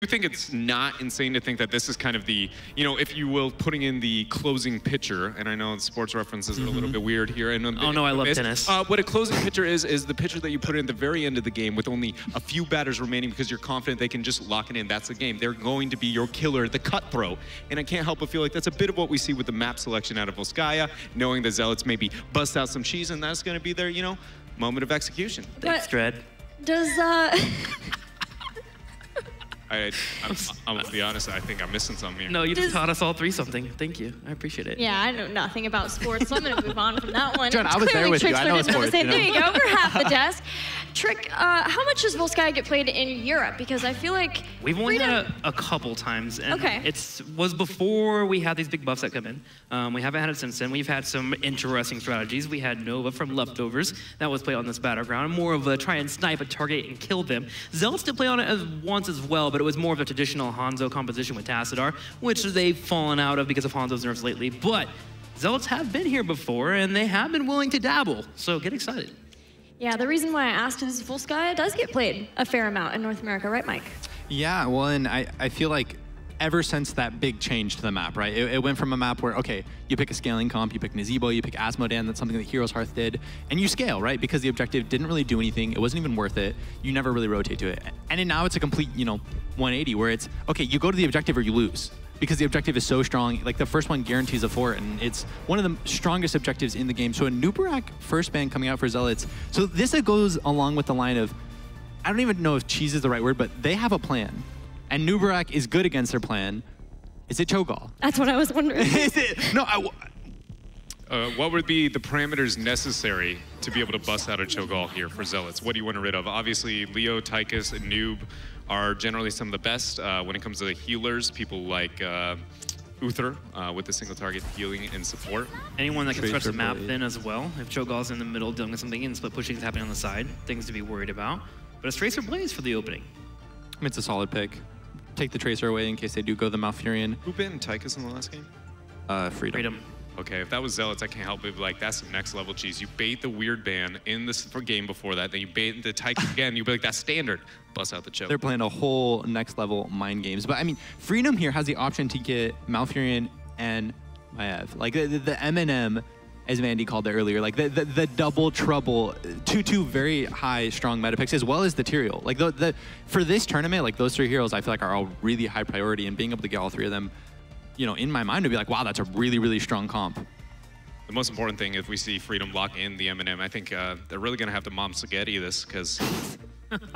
I think it's not insane to think that this is kind of the, you know, if you will, putting in the closing pitcher, and I know sports references are a little bit weird here. And oh no, I love tennis. What a closing pitcher is the pitcher that you put in at the very end of the game with only a few batters remaining because you're confident they can just lock it in. That's the game. They're going to be your killer, the cut throw. And I can't help but feel like that's a bit of what we see with the map selection out of Volskaya, knowing the Zealots maybe bust out some cheese, and that's going to be their, you know, moment of execution. Thanks, Dread. Does, I'm gonna be honest, I think I'm missing something here. No, you just taught us all three something. Thank you. I appreciate it. Yeah, I know nothing about sports, so I'm gonna move on from that one. John, I was there with you. I know sports. There you go. We're half the desk. Trick, how much does Volskaya get played in Europe? Because I feel like we've only had it a couple times, and it was before we had these big buffs that come in. We haven't had it since then. We've had some interesting strategies. We had Nova from Leftovers that was played on this battleground, more of a try and snipe a target and kill them. Zealots did play on it once as well, but it was more of a traditional Hanzo composition with Tassadar, which they've fallen out of because of Hanzo's nerfs lately. But Zealots have been here before, and they have been willing to dabble, so get excited. Yeah, the reason why I asked is Volskaya does get played a fair amount in North America, right, Mike? Yeah, well, and I feel like ever since that big change to the map, right? It went from a map where, okay, you pick a scaling comp, you pick Nazebo, you pick Asmodan, that's something that Heroes Hearth did, and you scale, right? Because the objective didn't really do anything, it wasn't even worth it, you never really rotate to it. And now it's a complete, you know, 180 where it's, okay, you go to the objective or you lose. Because the objective is so strong, like the first one guarantees a fort, and it's one of the strongest objectives in the game. So a Nubarak first ban coming out for Zealots. So this goes along with the line of, I don't even know if cheese is the right word, but they have a plan. And Nubarak is good against their plan. Is it Cho'Gall? That's what I was wondering. Is it? No, what would be the parameters necessary to be able to bust out a Cho'Gall here for Zealots? What do you want to rid of? Obviously, Leo, Tychus, and Noob are generally some of the best when it comes to the healers. People like Uther with the single target healing and support. Anyone that can stretch the map thin as well. If Cho'Gall's in the middle dealing with something and split pushing is happening on the side, things to be worried about. But a Tracer Blaze for the opening. I mean, it's a solid pick. Take the Tracer away in case they do go the Malfurion. Who banned Tychus in the last game? Freedom. Okay, if that was Zealots, I can't help but be like, that's some next level cheese. You bait the weird ban in this game before that, then you bait the Tychus again, you'd be like, that's standard. Bust out the choke. They're playing a whole next level mind games. But I mean, Freedom here has the option to get Malfurion and Maiev. Like the M&M, as Mandy called it earlier, like the double trouble, two very high, strong meta picks, as well as the Tyrael. Like for this tournament, like those three heroes, I feel like are all really high priority, and being able to get all three of them, you know, in my mind would be like, wow, that's a really, really strong comp. The most important thing, if we see Freedom lock in the M&M, I think they're really going to have to mom spaghetti this, because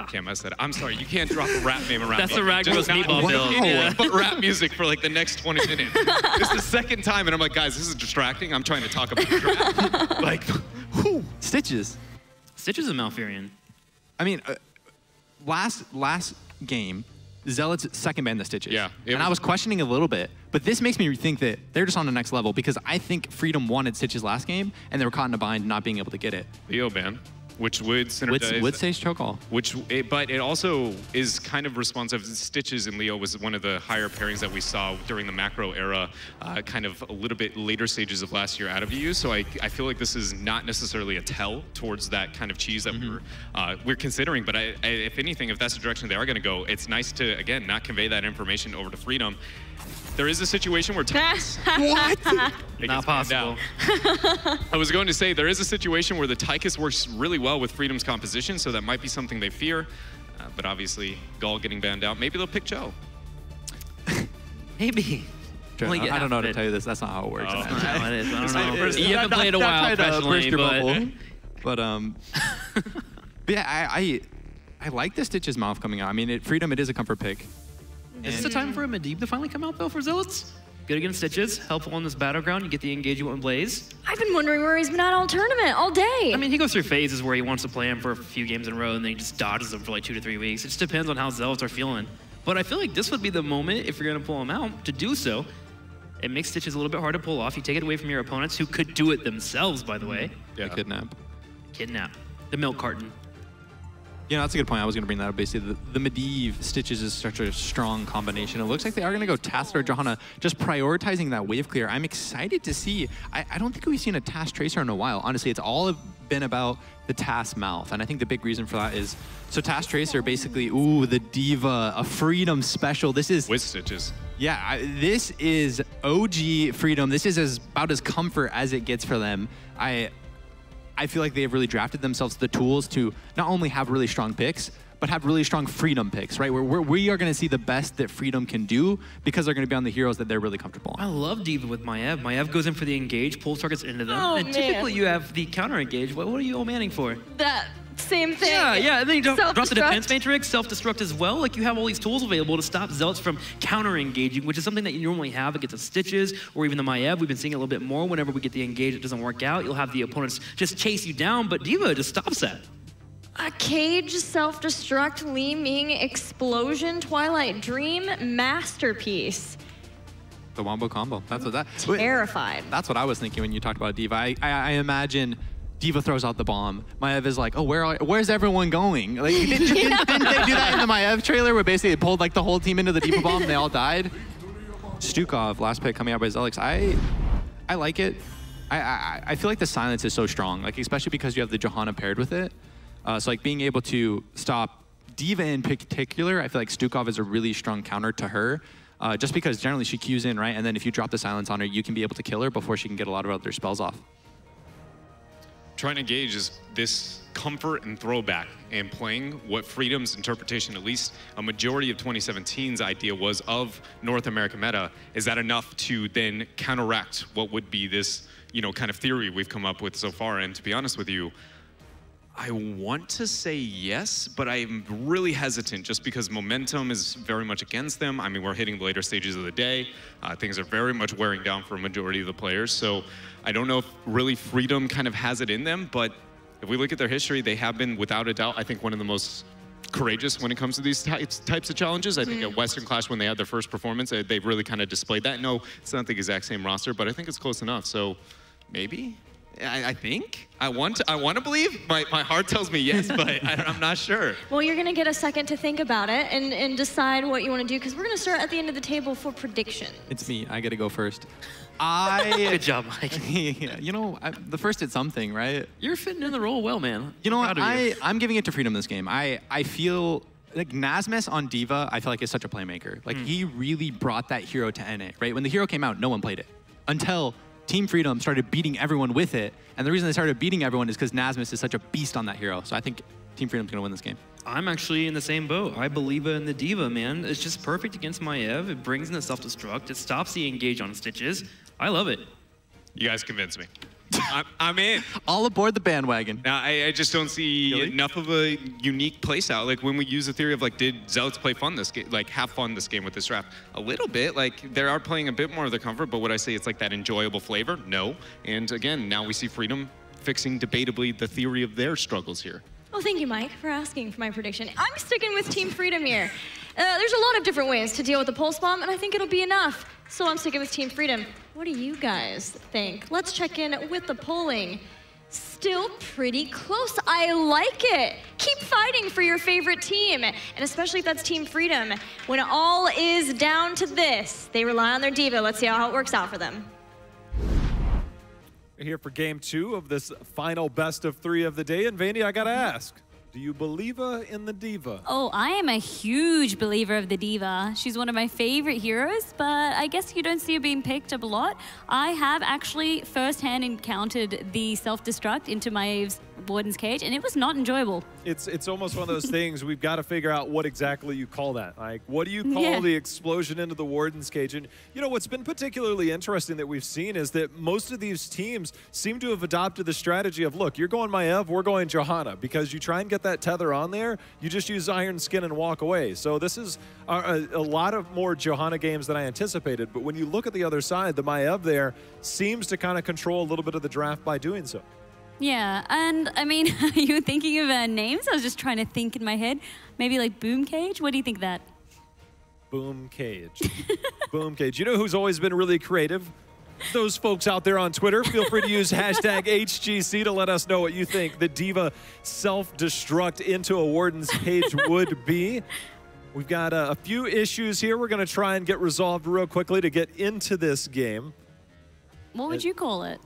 can't mess that up. I'm sorry, you can't drop a rap name around. That's the Ragnos meatball build. Yeah. But rap music for like the next 20 minutes. This is the second time, and I'm like, guys, this is distracting. I'm trying to talk about draft. Like, whew. Stitches. Stitches and Malfurion. I mean, last game, Zealots second banned the Stitches. Yeah. And I was questioning a little bit, but this makes me think that they're just on the next level, because I think Freedom wanted Stitches last game, and they were caught in a bind not being able to get it. Leo ban, which would synergize. Would say Cho'Gall. But it also is kind of responsive. Stitches and Leo was one of the higher pairings that we saw during the macro era, kind of a little bit later stages of last year out of EU. So I feel like this is not necessarily a tell towards that kind of cheese that we're considering. But if anything, if that's the direction they are going to go, it's nice to, again, not convey that information over to Freedom. There is a situation where Tychus... What? Not possible. I was going to say, there is a situation where the Tychus works really well with Freedom's composition, so that might be something they fear. But obviously, Gall getting banned out, maybe they'll pick Joe. Maybe. Well, I don't know how to tell you this. That's not how it works. That's not how it is. I don't know. You haven't played a while professionally, but yeah, I like the Stitches mouth coming out. I mean, Freedom, it is a comfort pick. Is this the time for a Medivh to finally come out, though, for Zealots? Good against Stitches, helpful on this battleground. You get the engagement with Blaze. I've been wondering where he's been at all tournament, all day. I mean, he goes through phases where he wants to play him for a few games in a row, and then he just dodges them for like 2 to 3 weeks. It just depends on how Zealots are feeling. But I feel like this would be the moment, if you're going to pull him out, to do so. It makes Stitches a little bit hard to pull off. You take it away from your opponents, who could do it themselves, by the way. Yeah. Kidnap. Kidnap. The milk carton. You know, that's a good point. I was going to bring that up. Basically, the Medivh Stitches is such a strong combination. It looks like they are going to go Task or Johanna, just prioritizing that wave clear. I'm excited to see. I don't think we've seen a Task Tracer in a while. Honestly, it's all been about the Task Mouth. And I think the big reason for that is, so Task Tracer basically, ooh, the Diva, a Freedom special. This is... With Stitches. Yeah, this is OG Freedom. This is about as comfort as it gets for them. I feel like they have really drafted themselves the tools to not only have really strong picks, but have really strong Freedom picks, right? Where we are going to see the best that Freedom can do because they're going to be on the heroes that they're really comfortable on. I love Diva with Maiev. Maiev goes in for the engage, pulls targets into them. Oh, and man. typically you have the counter engage. What are you all manning for? That same thing. Yeah, and then you drop the defense Self-destruct. matrix, self-destruct as well. Like, you have all these tools available to stop Zealots from counter-engaging, which is something that you normally have against the Stitches or even the Maiev. We've been seeing a little bit more whenever we get the engage, it doesn't work out. You'll have the opponents just chase you down, but Diva just stops that. A Cage, Self-Destruct, Li Ming, Explosion, Twilight Dream, masterpiece. The Wombo combo. That's what that... Terrified. That's what I was thinking when you talked about Diva. I imagine Diva throws out the bomb. Maiev is like, oh, where's everyone going? Like, didn't they do that in the Maiev trailer where basically it pulled like the whole team into the Diva bomb and they all died? Stukov, last pick coming out by Zealots. I like it. I feel like the silence is so strong, like especially because you have the Johanna paired with it. So like being able to stop Diva in particular, I feel like Stukov is a really strong counter to her. Just because generally she queues in, right? And then if you drop the silence on her, you can be able to kill her before she can get a lot of other spells off. Trying to engage is this comfort and throwback, and playing what Freedom's interpretation, at least a majority of 2017's idea was of North American meta. Is that enough to then counteract what would be this, kind of theory we've come up with so far? And to be honest with you, I want to say yes, but I'm really hesitant just because momentum is very much against them. I mean, we're hitting the later stages of the day. Things are very much wearing down for a majority of the players. So I don't know if really Freedom kind of has it in them, but if we look at their history, they have been, without a doubt, I think one of the most courageous when it comes to these types of challenges. I think at Western Clash, when they had their first performance, they really kind of displayed that. No, it's not the exact same roster, but I think it's close enough. So maybe. I think. I want to believe. My heart tells me yes, but I'm not sure. Well, you're going to get a second to think about it and decide what you want to do, because we're going to start at the end of the table for predictions. It's me. I got to go first. Good job, Mike. Yeah, the first did something, right? You're fitting in the role well, man. You know what? I'm giving it to Freedom this game. I feel like Nasmus on Diva, I feel like is such a playmaker. Like he really brought that hero to NA, right? When the hero came out, no one played it until Team Freedom started beating everyone with it. And the reason they started beating everyone is because Nasmus is such a beast on that hero. So I think Team Freedom's going to win this game. I'm actually in the same boat. I believe in the Diva, man. It's just perfect against Maiev. It brings in the self-destruct. It stops the engage on Stitches. I love it. You guys convinced me. I'm in. All aboard the bandwagon. Now, I just don't see enough of a unique playstyle. Like when we use the theory of like, did Zealots play fun this game? Like have fun this game with this draft? A little bit. Like they are playing a bit more of the comfort, but would I say it's like that enjoyable flavor? No. And again, now we see Freedom fixing debatably the theory of their struggles here. Well, thank you, Mike, for asking for my prediction. I'm sticking with Team Freedom here. There's a lot of different ways to deal with the pulse bomb, and I think it'll be enough. So I'm sticking with Team Freedom. What do you guys think? Let's check in with the polling. Still pretty close. I like it. Keep fighting for your favorite team, and especially if that's Team Freedom. When all is down to this, they rely on their Diva. Let's see how it works out for them. We're here for game 2 of this final best of 3 of the day. And Vandy, I gotta ask, do you believe in the Diva? Oh, I am a huge believer of the Diva. She's one of my favorite heroes, but I guess you don't see her being picked up a lot. I have actually firsthand encountered the self-destruct into Maev's Warden's Cage, and it was not enjoyable. It's almost one of those things, we've got to figure out what exactly you call that. Like, what do you call the explosion into the Warden's Cage? And, what's been particularly interesting that we've seen is that most of these teams seem to have adopted the strategy of, look, you're going Maiev, we're going Johanna, because you try and get that tether on there, you just use Iron Skin and walk away. So this is a lot of more Johanna games than I anticipated, but when you look at the other side, the Maiev there seems to kind of control a little bit of the draft by doing so. Yeah, and I mean, you were thinking of names? I was just trying to think in my head. Maybe like Boom Cage? What do you think of that? Boom Cage. Boom Cage. You know who's always been really creative? those folks out there on Twitter, feel free to use hashtag HGC to let us know what you think the D.Va self-destruct into a Warden's Cage would be. We've got a few issues here we're going to try and get resolved real quickly to get into this game. What would you call it?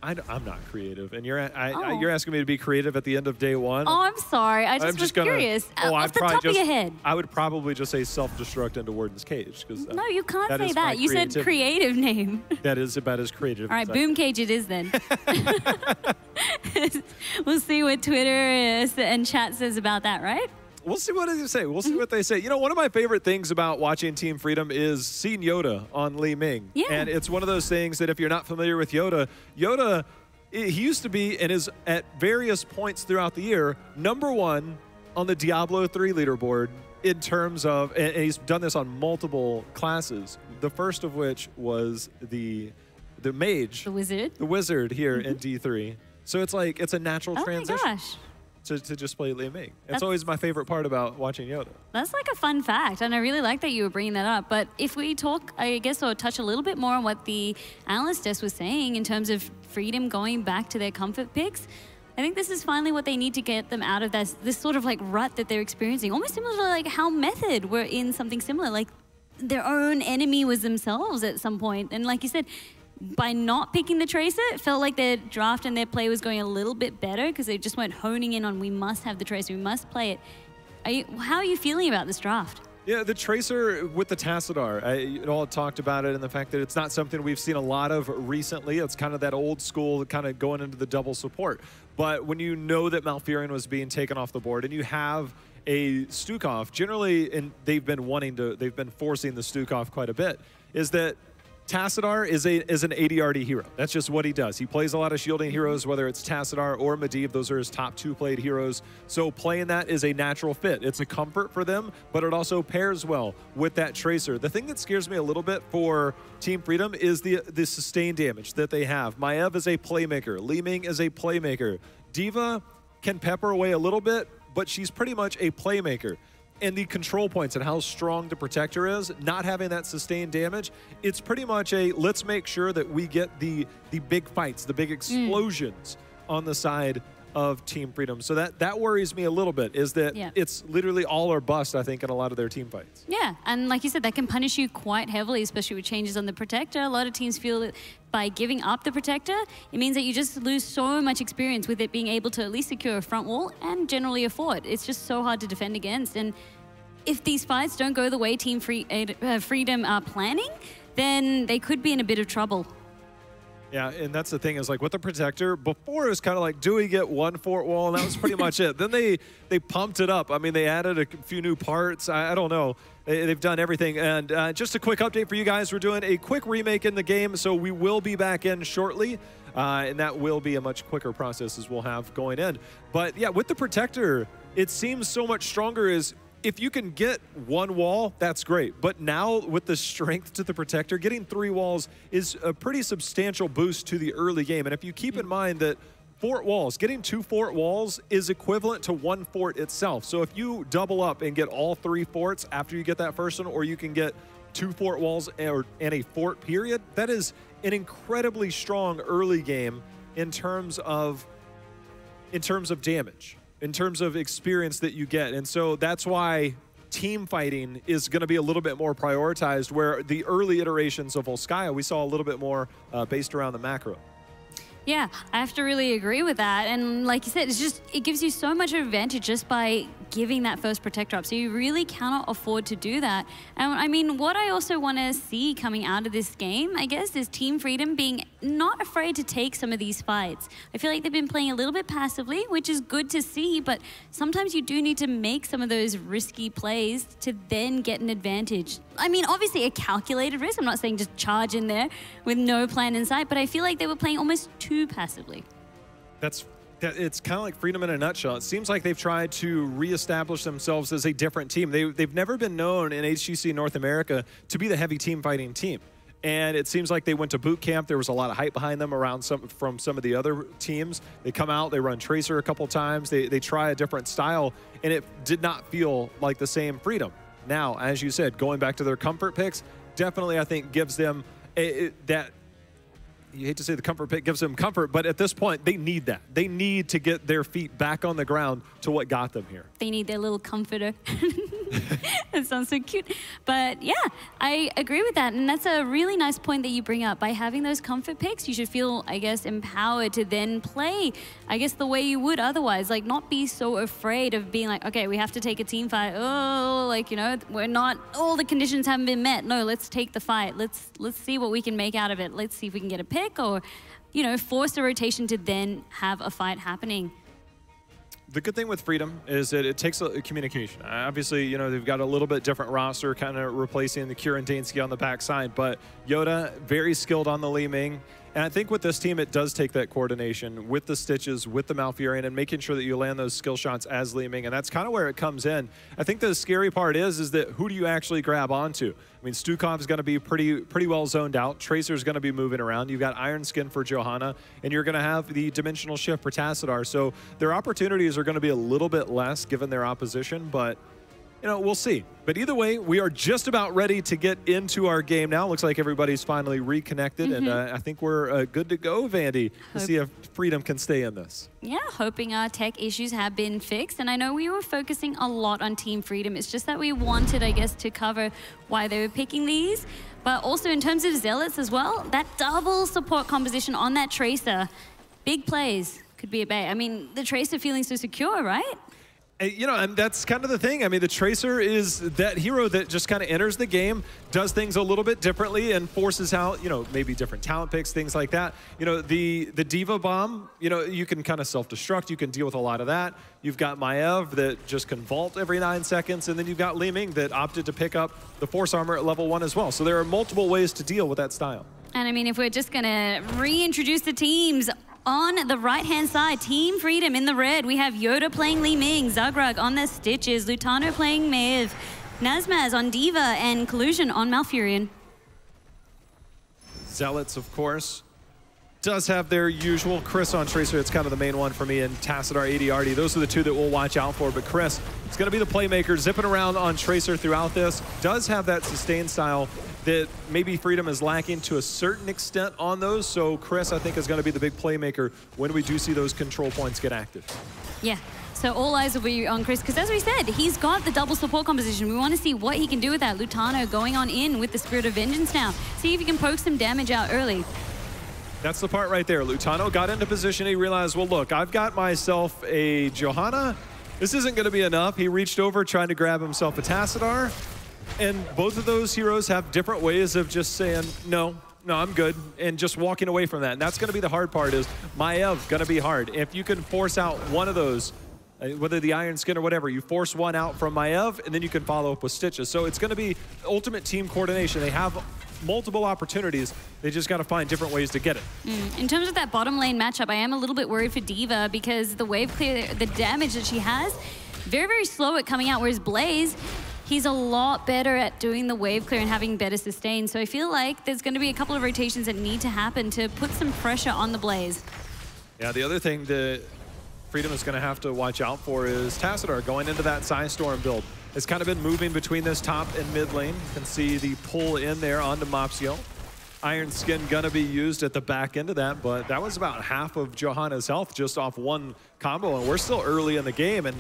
I'm not creative, and you're asking me to be creative at the end of day one. Oh, I'm sorry. I just was curious. Off the top of your head. I would probably just say self-destruct into Warden's Cage. No, you can't say that. You said creative name. That is about as creative. All right, Boom Cage it is then. We'll see what Twitter and chat says about that, right? We'll see what they say. We'll see what they say. You know, one of my favorite things about watching Team Freedom is seeing Yoda on Li Ming. Yeah. And it's one of those things that if you're not familiar with Yoda, he used to be and is at various points throughout the year #1 on the Diablo 3 leaderboard in terms of, and he's done this on multiple classes. The first of which was the mage. The wizard. The wizard here in D3. So it's like, it's a natural transition. Oh my gosh. To just play Li Ming. That's always my favorite part about watching Yoda. That's like a fun fact, and I really like that you were bringing that up. But if we talk, I guess, or touch a little bit more on what the analyst desk was saying in terms of Freedom going back to their comfort picks, I think this is finally what they need to get them out of this sort of like rut that they're experiencing. Almost similar to like how Method were in something similar. Like their own enemy was themselves at some point. And like you said, by not picking the Tracer, it felt like their draft and their play was going a little bit better because they just weren't honing in on we must have the Tracer, we must play it. How are you feeling about this draft? Yeah, the Tracer with the Tassadar, you all talked about it and the fact that it's not something we've seen a lot of recently. It's kind of that old school, kind of going into the double support. But when you know that Malfurion was being taken off the board and you have a Stukov, generally, and they've been forcing the Stukov quite a bit, is that Tassadar is an ADRD hero. That's just what he does. He plays a lot of shielding heroes, whether it's Tassadar or Medivh. Those are his top 2 played heroes. So playing that is a natural fit. It's a comfort for them, but it also pairs well with that Tracer. The thing that scares me a little bit for Team Freedom is the sustained damage that they have. Maev is a playmaker. Li Ming is a playmaker. D.Va can pepper away a little bit, but she's pretty much a playmaker. And the control points and how strong the protector is, not having that sustained damage, it's pretty much a let's make sure that we get the big fights, the big explosions on the side of Team Freedom. So that worries me a little bit, is that it's literally all or bust, I think, in a lot of their team fights. Yeah, and like you said, that can punish you quite heavily, especially with changes on the protector. A lot of teams feel that by giving up the protector, it means that you just lose so much experience with it being able to at least secure a front wall and generally a fort. It's just so hard to defend against. And if these fights don't go the way Team Freedom are planning, then they could be in a bit of trouble. Yeah, and that's the thing is like with the protector, before it was kind of like, do we get one fort wall? And that was pretty much it. Then they pumped it up. I mean, they added a few new parts. I don't know. They've done everything. And just a quick update for you guys. We're doing a quick remake in the game, so we will be back in shortly. And that will be a much quicker process as we'll have going in. But yeah, with the protector, it seems so much stronger is if you can get one wall, that's great. But now with the strength to the protector, getting 3 walls is a pretty substantial boost to the early game. And if you keep in mind that fort walls, getting 2 fort walls is equivalent to 1 fort itself. So if you double up and get all 3 forts after you get that first one, or you can get 2 fort walls and a fort period, that is an incredibly strong early game in terms of damage, in terms of experience that you get. And so that's why team fighting is going to be a little bit more prioritized, where the early iterations of Volskaya, we saw a little bit more based around the macro. Yeah, I have to really agree with that. And like you said, it gives you so much advantage just by giving that first protector up. So you really cannot afford to do that. And I mean, what I also want to see coming out of this game, I guess, is Team Freedom being not afraid to take some of these fights. I feel like they've been playing a little bit passively, which is good to see, but sometimes you do need to make some of those risky plays to then get an advantage. I mean, obviously a calculated risk. I'm not saying just charge in there with no plan in sight, but I feel like they were playing almost too passively. It's kind of like Freedom in a nutshell. It seems like they've tried to reestablish themselves as a different team. They've never been known in HGC North America to be the heavy team fighting team. And it seems like they went to boot camp. There was a lot of hype behind them from some of the other teams. They come out, they run Tracer a couple times, they try a different style, and it did not feel like the same Freedom. Now, as you said, going back to their comfort picks, definitely I think gives them that you hate to say the comfort pick gives them comfort, but at this point, they need that. They need to get their feet back on the ground to what got them here. They need their little comforter. That sounds so cute. But yeah, I agree with that. And that's a really nice point that you bring up. By having those comfort picks, you should feel, I guess, empowered to then play, I guess, the way you would otherwise. Like, not be so afraid of being like, okay, we have to take a team fight. Oh, like, you know, we're not, all the conditions haven't been met. No, let's take the fight. Let's see what we can make out of it. Let's see if we can get a pick or, you know, force a rotation to then have a fight happening. The good thing with Freedom is that it takes a communication. Obviously, you know, they've got a little bit different roster, kind of replacing the Kieran Dansky on the backside, but Yoda, very skilled on the Li Ming. And I think with this team, it does take that coordination with the Stitches, with the Malfurion, and making sure that you land those skill shots as Li Ming, and that's kind of where it comes in. I think the scary part is that who do you actually grab onto? I mean, Stukov's going to be pretty well zoned out. Tracer's going to be moving around. You've got Iron Skin for Johanna, and you're going to have the Dimensional Shift for Tassadar. So their opportunities are going to be a little bit less given their opposition, but you know, we'll see. But either way, we are just about ready to get into our game now. Looks like everybody's finally reconnected, and I think we're good to go, Vandy, to see if Freedom can stay in this. Yeah, hoping our tech issues have been fixed. And I know we were focusing a lot on Team Freedom. It's just that we wanted, I guess, to cover why they were picking these. But also in terms of Zealots as well, that double support composition on that Tracer, big plays could be a bait. I mean, the Tracer feeling so secure, right? You know, and that's kind of the thing. I mean, the Tracer is that hero that just kind of enters the game, does things a little bit differently, and forces out, you know, maybe different talent picks, things like that. You know, the Diva Bomb, you know, you can kind of self-destruct. You can deal with a lot of that. You've got Maev that just can vault every 9 seconds, and then you've got Li Ming that opted to pick up the Force Armor at level 1 as well. So there are multiple ways to deal with that style. And I mean, if we're just going to reintroduce the teams, on the right-hand side, Team Freedom in the red, we have Yoda playing Li Ming, Zagrug on the Stitches, Lutano playing Maev, Nazmaz on Diva, and Collusion on Malfurion. Zealots, of course, does have their usual. Chris on Tracer, it's kind of the main one for me, and Tassadar, AD, those are the two that we'll watch out for. But Chris, it's going to be the playmaker, zipping around on Tracer throughout this. Does have that sustained style that maybe Freedom is lacking to a certain extent on those. So Chris, I think, is going to be the big playmaker when we do see those control points get active. Yeah. So all eyes will be on Chris, because as we said, he's got the double support composition. We want to see what he can do with that. Lutano going on in with the Spirit of Vengeance now. See if he can poke some damage out early. That's the part right there. Lutano got into position. He realized, well, look, I've got myself a Johanna. This isn't going to be enough. He reached over trying to grab himself a Tassadar. And both of those heroes have different ways of just saying, no, I'm good, and just walking away from that. And that's going to be the hard part is Maev going to be hard. If you can force out one of those, whether the Iron Skin or whatever, you force one out from Maev, and then you can follow up with Stitches. So it's going to be ultimate team coordination. They have multiple opportunities. They just got to find different ways to get it. In terms of that bottom lane matchup, I am a little bit worried for Diva because the wave clear, the damage that she has, very, very slow at coming out, whereas Blaze, he's a lot better at doing the wave clear and having better sustain. So I feel like there's going to be a couple of rotations that need to happen to put some pressure on the Blaze. Yeah, the other thing that Freedom is going to have to watch out for is Tassadar going into that Psystorm build. It's kind of been moving between this top and mid lane. You can see the pull in there onto Mopsio. Iron Skin going to be used at the back end of that, but that was about half of Johanna's health just off one combo, and we're still early in the game, and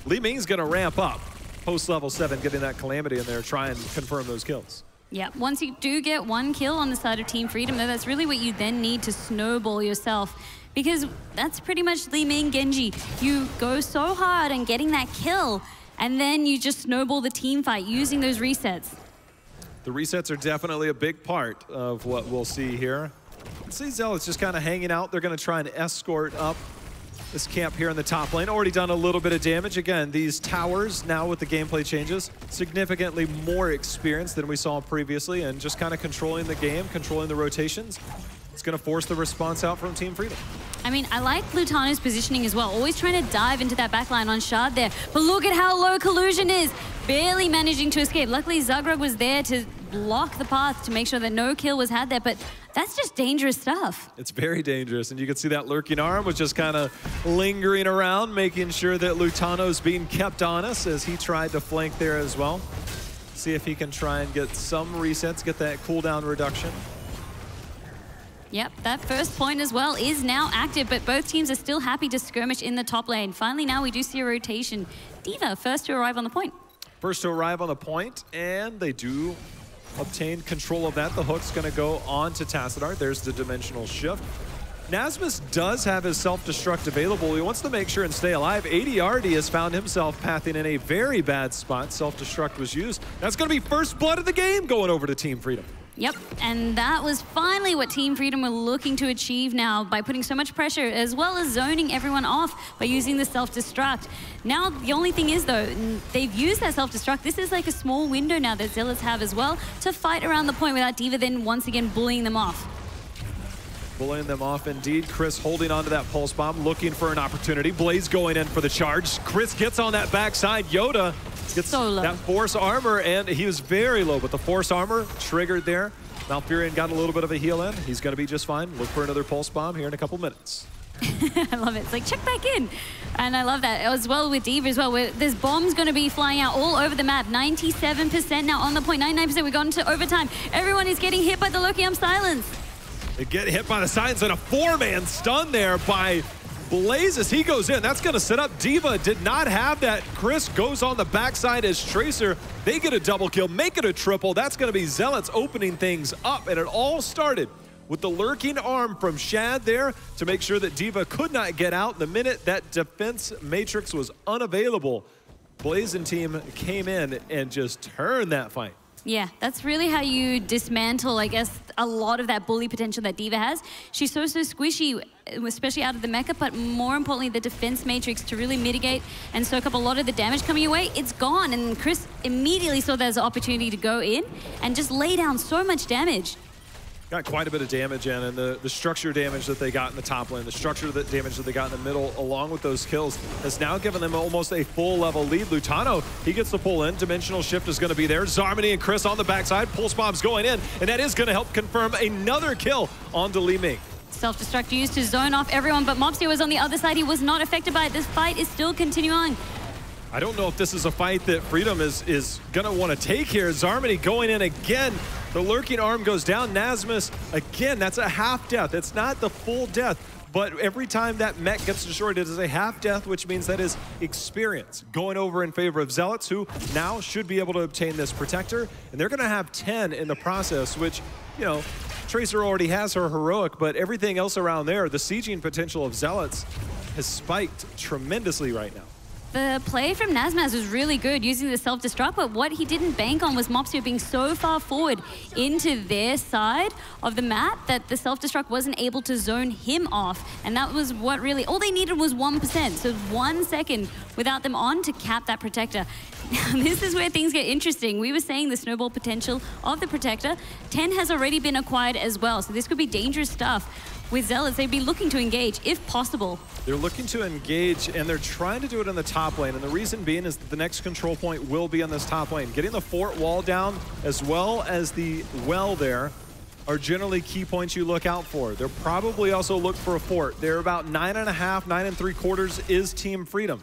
Li Ming's going to ramp up post level 7, getting that Calamity in there, try and confirm those kills. Yeah, once you do get one kill on the side of Team Freedom, though, that's really what you then need to snowball yourself, because that's pretty much Li Ming, Genji. You go so hard on getting that kill, and then you just snowball the team fight using those resets. The resets are definitely a big part of what we'll see here. Let's see Zealots just kind of hanging out. They're going to try and escort up this camp here in the top lane. Already done a little bit of damage. Again, these towers now with the gameplay changes, significantly more experience than we saw previously, and just kind of controlling the game, controlling the rotations. It's going to force the response out from Team Freedom. I mean, I like Lutano's positioning as well. Always trying to dive into that backline on Shard there. But look at how low Collusion is. Barely managing to escape. Luckily, Zagrug was there to block the path to make sure that no kill was had there. But that's just dangerous stuff. It's very dangerous. And you can see that lurking arm was just kind of lingering around, making sure that Lutano's being kept honest as he tried to flank there as well. See if he can try and get some resets, get that cooldown reduction. Yep, that first point as well is now active, but both teams are still happy to skirmish in the top lane. Finally, now we do see a rotation. D.Va, first to arrive on the point. First to arrive on the point, and they do obtain control of that. The hook's going to go on to Tassadar. There's the dimensional shift. Nasmus does have his self-destruct available. He wants to make sure and stay alive. ADRD has found himself pathing in a very bad spot. Self-destruct was used. That's going to be first blood of the game going over to Team Freedom. Yep, and that was finally what Team Freedom were looking to achieve now by putting so much pressure, as well as zoning everyone off by using the self-destruct. Now, the only thing is, though, they've used that self-destruct. This is like a small window now that Zealots have as well to fight around the point without D.Va then once again bullying them off. Bullying them off indeed. Chris holding onto that pulse bomb, looking for an opportunity. Blaze going in for the charge. Chris gets on that backside. Yoda gets that force armor, and he was very low, but the force armor triggered there. Malfurion got a little bit of a heal in. He's going to be just fine. Look for another pulse bomb here in a couple minutes. I love it. It's like, check back in. And I love that as well with D.Va as well. There's bombs going to be flying out all over the map. 97% now on the point. 99%. We've gone into overtime. Everyone is getting hit by the Loki Arm Silence. They get hit by the silence, and a 4-man stun there by Blaze as he goes in. That's going to set up. D.Va did not have that. Chris goes on the backside as Tracer. They get a double kill, make it a triple. That's going to be Zealots opening things up, and it all started with the lurking arm from Shad there to make sure that D.Va could not get out. The minute that defense matrix was unavailable, Blaze and team came in and just turned that fight. Yeah, that's really how you dismantle, I guess, a lot of that bully potential that D.Va has. She's so squishy, especially out of the mecha, but more importantly, the defense matrix to really mitigate and soak up a lot of the damage coming your way. It's gone, and Chris immediately saw there's an opportunity to go in and just lay down so much damage. Got quite a bit of damage in, and the structure damage that they got in the top lane, the structure damage that they got in the middle, along with those kills, has now given them almost a full level lead. Lutano, he gets the pull in. Dimensional shift is going to be there. Zarmany and Chris on the backside. Pulse bomb's going in, and that is going to help confirm another kill on Li Ming. Self-destruct used to zone off everyone, but Mopsy was on the other side. He was not affected by it. This fight is still continuing on. I don't know if this is a fight that Freedom is going to want to take here. Zarmany going in again. The lurking arm goes down. Nasmus, again, that's a half death. It's not the full death, but every time that mech gets destroyed, it is a half death, which means that is experience going over in favor of Zealots, who now should be able to obtain this protector. And they're going to have 10 in the process, which, you know, Tracer already has her heroic, but everything else around there, the sieging potential of Zealots has spiked tremendously right now. The play from Nasmaz was really good using the self-destruct, but what he didn't bank on was Mopsy being so far forward into their side of the map that the self-destruct wasn't able to zone him off. And that was what really, all they needed was 1%. So 1 second without them on to cap that protector. Now this is where things get interesting. We were saying the snowball potential of the protector. 10 has already been acquired as well. So this could be dangerous stuff. With Zealots, they'd be looking to engage, if possible. They're looking to engage, and they're trying to do it in the top lane. And the reason being is that the next control point will be on this top lane. Getting the fort wall down, as well as the well there, are generally key points you look out for. They'll probably also look for a fort. They're about 9.5, 9 3/4 is Team Freedom.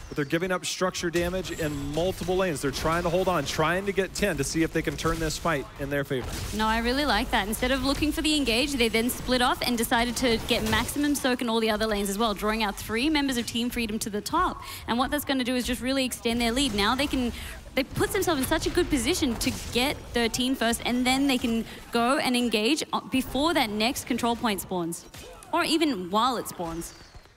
But they're giving up structure damage in multiple lanes. They're trying to hold on, trying to get 10 to see if they can turn this fight in their favor. No, I really like that. Instead of looking for the engage, they then split off and decided to get maximum soak in all the other lanes as well, drawing out 3 members of Team Freedom to the top. And what that's going to do is just really extend their lead. Now they put themselves in such a good position to get 13 first, and then they can go and engage before that next control point spawns, or even while it spawns.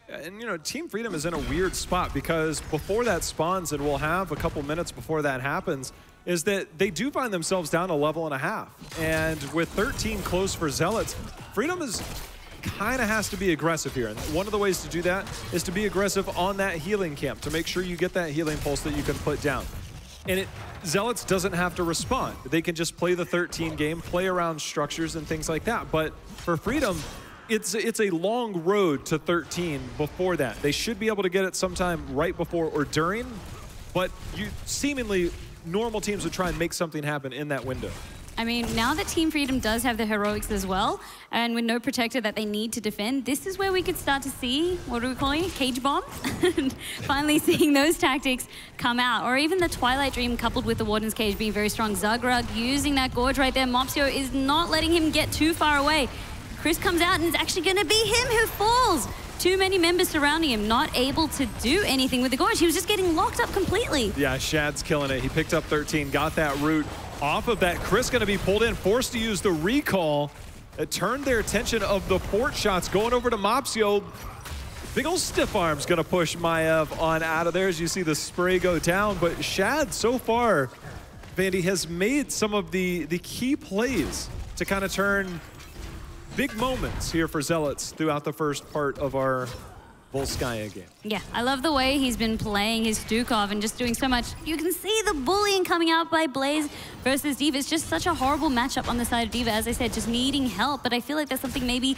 And, you know, Team Freedom is in a weird spot because before that spawns, and we'll have a couple minutes before that happens, is that they do find themselves down 1.5 levels. And with 13 close for Zealots, Freedom is kind of has to be aggressive here. And one of the ways to do that is to be aggressive on that healing camp to make sure you get that healing pulse that you can put down. And Zealots doesn't have to respond. They can just play the 13 game, play around structures and things like that. But for Freedom, it's a long road to 13 before that. They should be able to get it sometime right before or during, but seemingly normal teams would try and make something happen in that window. I mean, now that Team Freedom does have the heroics as well, and with no protector that they need to defend, this is where we could start to see, what are we calling it, cage bomb? And finally seeing those tactics come out. Or even the Twilight Dream coupled with the Warden's Cage being very strong. Zagrug using that gorge right there. Mopsio is not letting him get too far away. Chris comes out and it's actually going to be him who falls. Too many members surrounding him, not able to do anything with the Gorge. He was just getting locked up completely. Yeah, Shad's killing it. He picked up 13, got that root off of that. Chris going to be pulled in, forced to use the recall. It turned their attention of the fort shots going over to Mopsio. Big old stiff arm's going to push Maev on out of there as you see the spray go down. But Shad, so far, Vandy, has made some of the key plays to kind of turn big moments here for Zealots throughout the first part of our Volskaya game. Yeah, I love the way he's been playing his Stukov and just doing so much. You can see the bullying coming out by Blaze versus D.Va. It's just such a horrible matchup on the side of D.Va. As I said, just needing help. But I feel like that's something maybe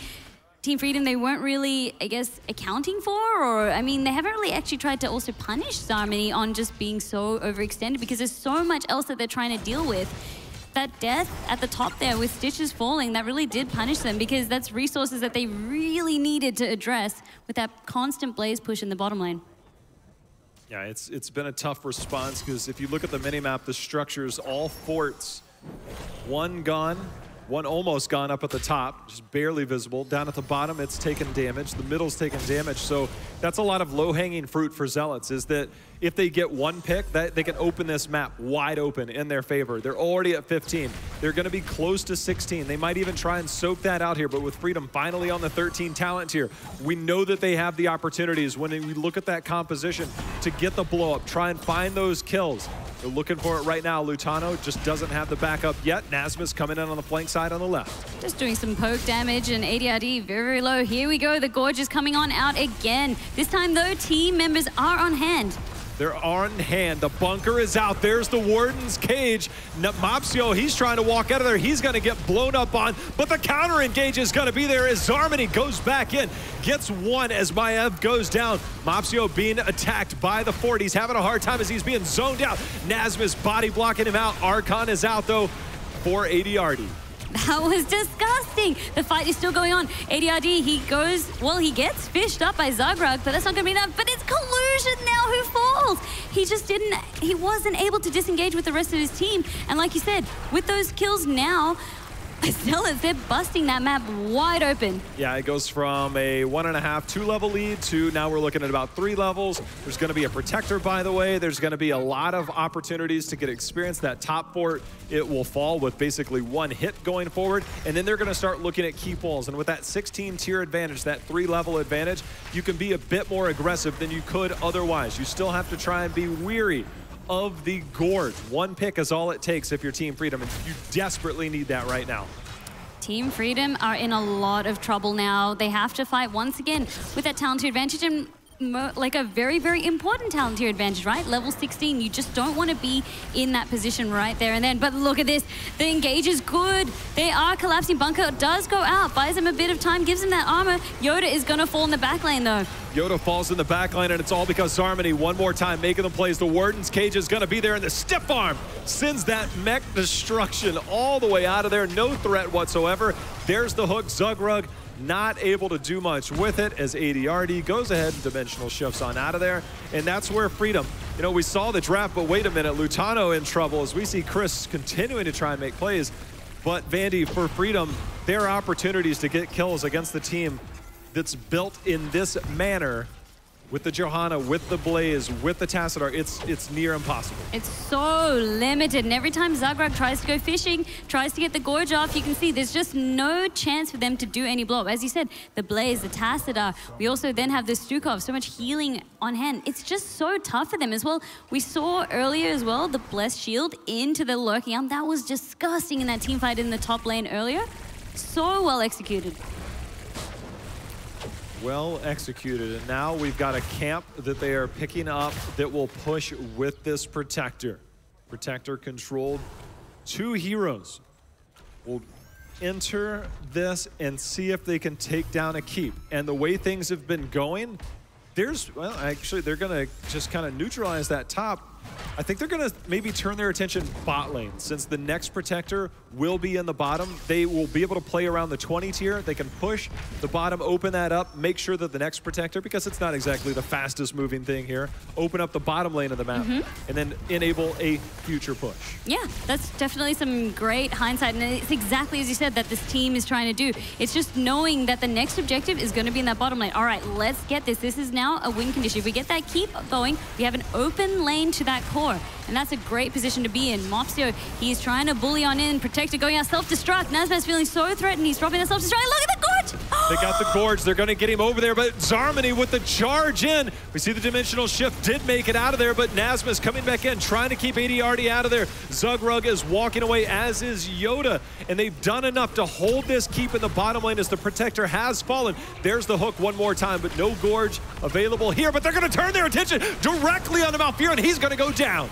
Team Freedom, they weren't really, I guess, accounting for. Or, I mean, they haven't really actually tried to also punish Zarmany on just being so overextended because there's so much else that they're trying to deal with. That death at the top there with Stitches falling, that really did punish them because that's resources that they really needed to address with that constant Blaze push in the bottom lane. Yeah, it's been a tough response because if you look at the minimap, the structures, all forts, one gone, one almost gone up at the top, just barely visible. Down at the bottom, it's taken damage. The middle's taken damage. So that's a lot of low-hanging fruit for Zealots, is that if they get one pick, that they can open this map wide open in their favor. They're already at 15. They're going to be close to 16. They might even try and soak that out here, but with Freedom finally on the 13 talent tier, we know that they have the opportunities when we look at that composition to get the blow up, try and find those kills. They're looking for it right now. Lutano just doesn't have the backup yet. Nasmus coming in on the flank side on the left. Just doing some poke damage and ADRD very, very low. Here we go. The Gorge is coming on out again. This time, though, team members are on hand. They're on hand. The bunker is out. There's the Warden's cage. Mopsio, he's trying to walk out of there. He's going to get blown up on, but the counter engage is going to be there as Zarmany goes back in. Gets one as Maev goes down. Mopsio being attacked by the fort. He's having a hard time as he's being zoned out. Nasmus body blocking him out. Archon is out, though, for ADRD. That was disgusting. The fight is still going on. ADRD, he goes, well, he gets fished up by Zagrug, but that's not going to be enough. But it's Collusion now who falls. He wasn't able to disengage with the rest of his team. And like you said, with those kills now, Zealots, they're busting that map wide open. Yeah, it goes from a 1.5, 2-level lead to now we're looking at about 3 levels. There's going to be a protector, by the way. There's going to be a lot of opportunities to get experience. That top fort, it will fall with basically 1 hit going forward. And then they're going to start looking at key pulls. And with that 16-tier advantage, that 3-level advantage, you can be a bit more aggressive than you could otherwise. You still have to try and be weary of the Gorge. 1 pick is all it takes if you're Team Freedom, and you desperately need that right now. Team Freedom are in a lot of trouble now. They have to fight once again with that talent tier advantage, and like a very, very important talent tier advantage, right? Level 16, you just don't want to be in that position right there and then. But look at this, the engage is good. They are collapsing. Bunker does go out, buys him a bit of time, gives him that armor. Yoda is going to fall in the back lane though. Yoda falls in the back lane, and it's all because Zarmany one more time making the plays. The Warden's cage is going to be there, and the stiff arm sends that mech destruction all the way out of there. No threat whatsoever. There's the hook. Zugrug not able to do much with it as ADRD goes ahead and dimensional shifts on out of there. And that's where Freedom, you know, we saw the draft, but wait a minute, Lutano in trouble as we see Chris continuing to try and make plays. But Vandy, for Freedom, there are opportunities to get kills against the team that's built in this manner with the Johanna, with the Blaze, with the Tassadar. It's near impossible. It's so limited, and every time Zagrug tries to go fishing, tries to get the Gorge off, you can see there's just no chance for them to do any blow up. As you said, the Blaze, the Tassadar, we also then have the Stukov, so much healing on hand. It's just so tough for them as well. We saw earlier as well, the Blessed Shield into the Lurking Arm. That was disgusting in that team fight in the top lane earlier. So well executed. Well executed, and now we've got a camp that they are picking up that will push with this Protector. Protector controlled 2 heroes. Will enter this and see if they can take down a keep. And the way things have been going, well, actually, they're gonna just kind of neutralize that top. I think they're going to maybe turn their attention bot lane. Since the next protector will be in the bottom, they will be able to play around the 20 tier. They can push the bottom, open that up, make sure that the next protector, because it's not exactly the fastest moving thing here, open up the bottom lane of the map and then enable a future push. Yeah, that's definitely some great hindsight, and it's exactly as you said that this team is trying to do. It's just knowing that the next objective is going to be in that bottom lane. All right, let's get this. This is now a win condition. If we get that keep going, we have an open lane to that core. And that's a great position to be in. Mopsio, he's trying to bully on in. Protector going out self-destruct. Nazmaz's feeling so threatened. He's dropping the self-destruct. Look at the gorge! They got the gorge. They're going to get him over there, but Zarmany with the charge in. We see the dimensional shift did make it out of there, but Nazmaz coming back in, trying to keep ADRD out of there. Zugrug is walking away, as is Yoda, and they've done enough to hold this keep in the bottom lane as the protector has fallen. There's the hook one more time, but no gorge available here, but they're going to turn their attention directly on the Malfear, and he's going to go down.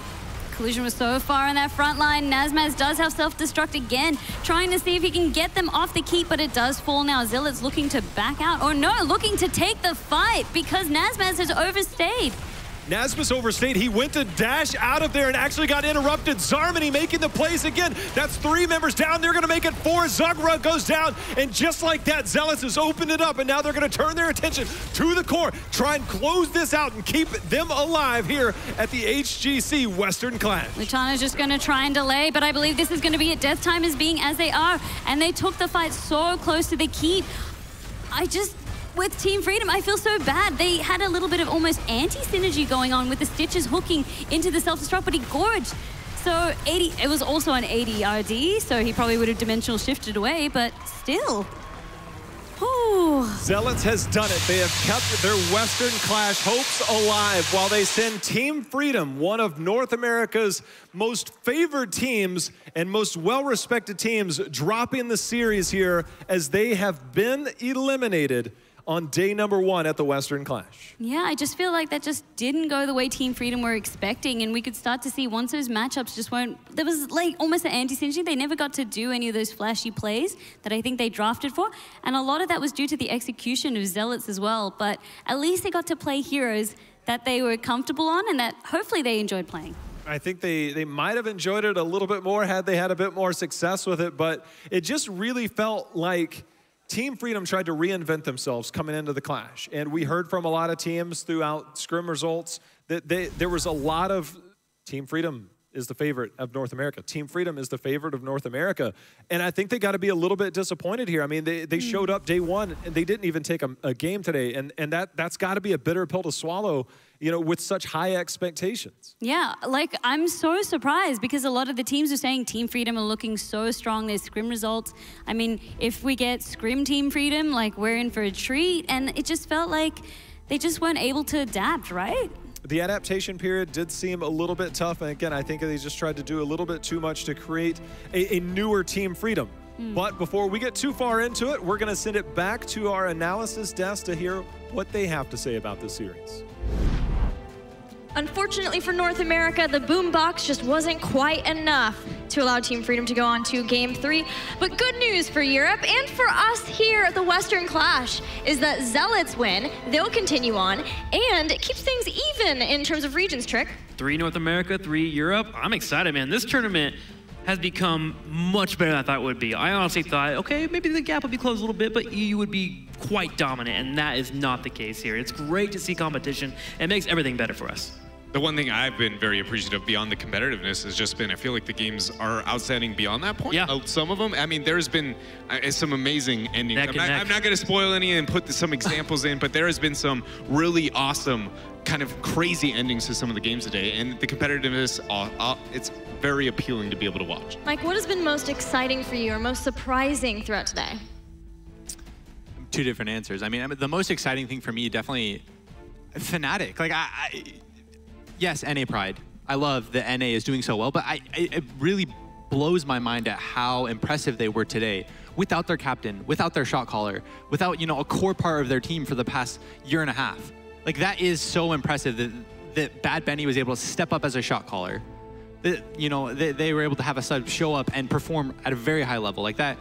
Collision was so far on that front line. Nazmaz does have self-destruct again, trying to see if he can get them off the keep, but it does fall now. Zealots looking to back out, or no, looking to take the fight because Nazmaz has overstayed. Nazmaz overstayed. He went to dash out of there and actually got interrupted. Zarmany making the plays again. That's 3 members down. They're going to make it 4. Zugrug goes down. And just like that, Zealots has opened it up. And now they're going to turn their attention to the core. Try and close this out and keep them alive here at the HGC Western Clash. Luciano's just going to try and delay, but I believe this is going to be it. Death time is being as they are. And they took the fight so close to the keep. With Team Freedom, I feel so bad. They had a little bit of almost anti-synergy going on with the Stitches hooking into the self-destruct, but he gorged. So it was also an ADRD, so he probably would have dimensional shifted away, but still. Ooh. Zealots has done it. They have kept their Western Clash hopes alive while they send Team Freedom, one of North America's most favored teams and most well-respected teams, dropping the series here as they have been eliminated on day number 1 at the Western Clash. Yeah, I just feel like that just didn't go the way Team Freedom were expecting, and we could start to see once those matchups just weren't, there was like almost an anti-synergy. They never got to do any of those flashy plays that I think they drafted for, and a lot of that was due to the execution of Zealots as well, but at least they got to play heroes that they were comfortable on and that hopefully they enjoyed playing. I think they might have enjoyed it a little bit more had they had a bit more success with it, but it just really felt like Team Freedom tried to reinvent themselves coming into the Clash. And we heard from a lot of teams throughout scrim results that there was a lot of Team Freedom is the favorite of North America. Team Freedom is the favorite of North America. And I think they got to be a little bit disappointed here. I mean, they showed up day 1 and they didn't even take a game today. And that's got to be a bitter pill to swallow, you know, with such high expectations. Yeah, like I'm so surprised because a lot of the teams are saying Team Freedom are looking so strong. Their scrim results. I mean, if we get scrim Team Freedom, like we're in for a treat. And it just felt like they just weren't able to adapt, right? The adaptation period did seem a little bit tough. And again, I think they just tried to do a little bit too much to create a newer Team Freedom. But before we get too far into it, we're going to send it back to our analysis desk to hear what they have to say about this series. Unfortunately for North America, the boombox just wasn't quite enough to allow Team Freedom to go on to Game 3. But good news for Europe and for us here at the Western Clash is that Zealots win, they'll continue on, and it keeps things even in terms of regions, Trick. 3 North America, 3 Europe. I'm excited, man. This tournament has become much better than I thought it would be. I honestly thought, okay, maybe the gap would be closed a little bit, but EU would be quite dominant, and that is not the case here. It's great to see competition. It makes everything better for us. The one thing I've been very appreciative of beyond the competitiveness has just been, I feel like the games are outstanding beyond that point. Yeah. Some of them, I mean, there's been some amazing endings. I'm not going to spoil any and put some examples in, but there has been some really awesome, kind of crazy endings to some of the games today. And the competitiveness, it's very appealing to be able to watch. Mike, what has been most exciting for you or most surprising throughout today? 2 different answers. I mean, the most exciting thing for me, definitely Fnatic. Like, yes, NA Pride. I love that NA is doing so well, but it really blows my mind at how impressive they were today without their captain, without their shot caller, without, you know, a core part of their team for the past year and a half. Like, that is so impressive that Bad Benny was able to step up as a shot caller. That, you know, they were able to have a sub show up and perform at a very high level. Like, that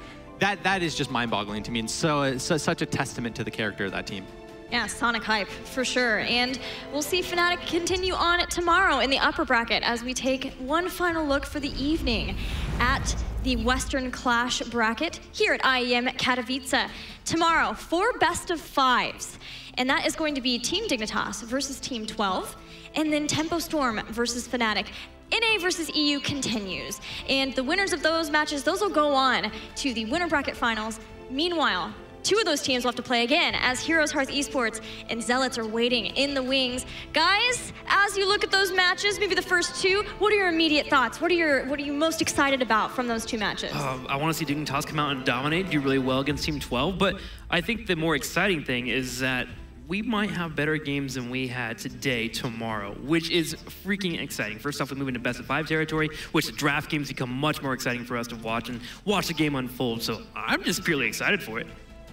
is just mind-boggling to me, and so such a testament to the character of that team. Yeah, Sonic hype, for sure. And we'll see Fnatic continue on tomorrow in the upper bracket as we take one final look for the evening at the Western Clash bracket here at IEM Katowice. Tomorrow, 4 best-of-5s. And that is going to be Team Dignitas versus Team 12, and then Tempo Storm versus Fnatic. NA versus EU continues. And the winners of those matches, those will go on to the winner bracket finals. Meanwhile, 2 of those teams will have to play again as Heroes Hearth Esports and Zealots are waiting in the wings. Guys, as you look at those matches, maybe the first 2, what are your immediate thoughts? What are you most excited about from those 2 matches? I want to see Dignitas come out and dominate, do really well against Team 12, but I think the more exciting thing is that we might have better games than we had today, tomorrow, which is freaking exciting. First off, we move into best-of-5 territory, which the draft games become much more exciting for us to watch and watch the game unfold. So I'm just purely excited for it.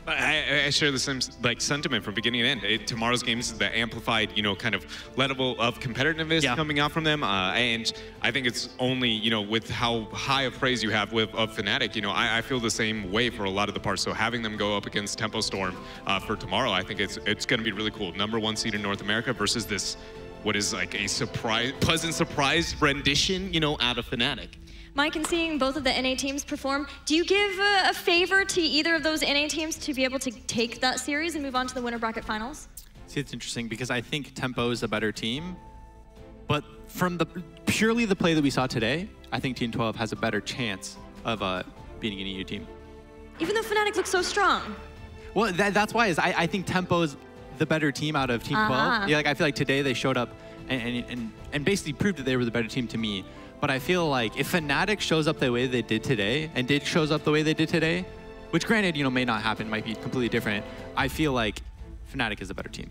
I share the same sentiment from beginning to end. Tomorrow's games, the amplified, kind of level of competitiveness coming out from them, and I think it's only, with how high of praise you have of Fnatic, I feel the same way for a lot of the parts. So having them go up against Tempo Storm for tomorrow, I think it's going to be really cool. #1 seed in North America versus this, what is like a pleasant surprise rendition, out of Fnatic. Mike, in seeing both of the NA teams perform, do you give a favor to either of those NA teams to be able to take that series and move on to the winner bracket finals? See, it's interesting because I think Tempo is a better team, but from purely the play that we saw today, I think Team 12 has a better chance of beating an EU team. Even though Fnatic looks so strong. Well, that's why I think Tempo's the better team out of Team 12. Yeah, I feel like today they showed up and basically proved that they were the better team to me. But I feel like if Fnatic shows up the way they did today, and shows up the way they did today, which granted, may not happen, might be completely different, I feel like Fnatic is a better team.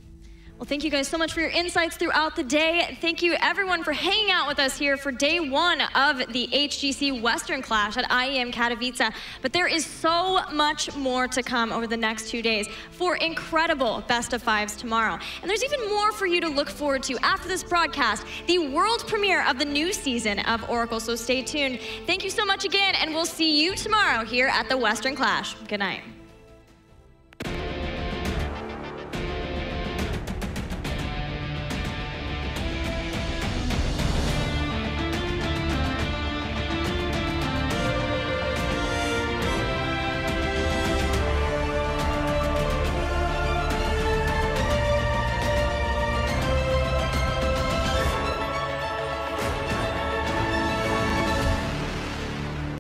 Well, thank you guys so much for your insights throughout the day. Thank you everyone for hanging out with us here for day 1 of the HGC Western Clash at IEM Katowice. But there is so much more to come over the next 2 days for incredible best-of-5s tomorrow. And there's even more for you to look forward to after this broadcast, the world premiere of the new season of Oracle, so stay tuned. Thank you so much again, and we'll see you tomorrow here at the Western Clash. Good night.